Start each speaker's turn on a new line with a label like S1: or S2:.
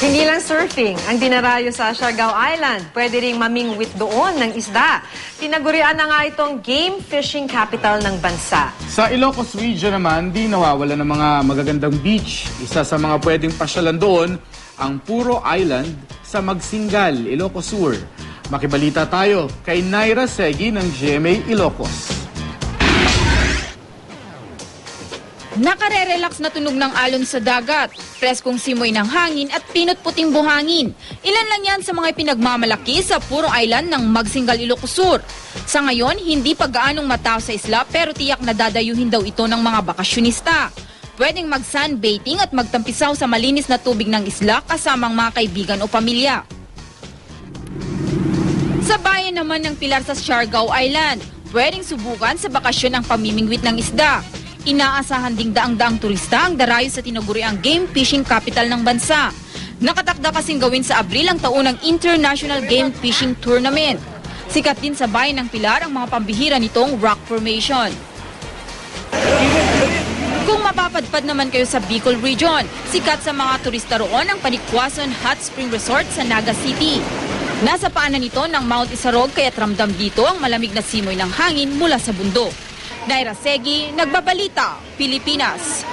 S1: Hindi lang surfing ang dinarayo sa Siargao Island. Pwede ring mamingwit doon ng isda. Tinagurian na nga itong game fishing capital ng bansa.
S2: Sa Ilocos Region naman, di nawawala ng mga magagandang beach. Isa sa mga pwedeng pasyalan doon, ang Puro Island sa Magsingal, Ilocos Sur. Makibalita tayo kay Naira Segi ng GMA Ilocos.
S3: Nakare-relax na tunog ng alon sa dagat, preskong simoy ng hangin at pinot-puting buhangin. Ilan lang yan sa mga pinagmamalaki sa Puro Island ng Magsingal, Ilocos Sur. Sa ngayon, hindi pa gaanong matao sa isla pero tiyak na dadayuhin daw ito ng mga bakasyonista. Pwedeng mag-sunbathing at magtampisaw sa malinis na tubig ng isla kasamang mga kaibigan o pamilya. Sa bayan naman ng Pilar sa Siargao Island, pwedeng subukan sa bakasyon ang pamimingwit ng isda. Inaasahan ding daang-daang turista ang darayo sa tinaguriang game fishing capital ng bansa. Nakatakda kasing gawin sa Abril ang taunang International Game Fishing Tournament. Sikat din sa bayan ng Pilar ang mga pambihira nitong rock formation. Kung mapapadpad naman kayo sa Bicol Region, sikat sa mga turista roon ang Panikwason Hot Spring Resort sa Naga City. Nasa paanan nito ng Mount Isarog kaya't ramdam dito ang malamig na simoy ng hangin mula sa bundok. Naira Segi, Nagbabalita, Pilipinas.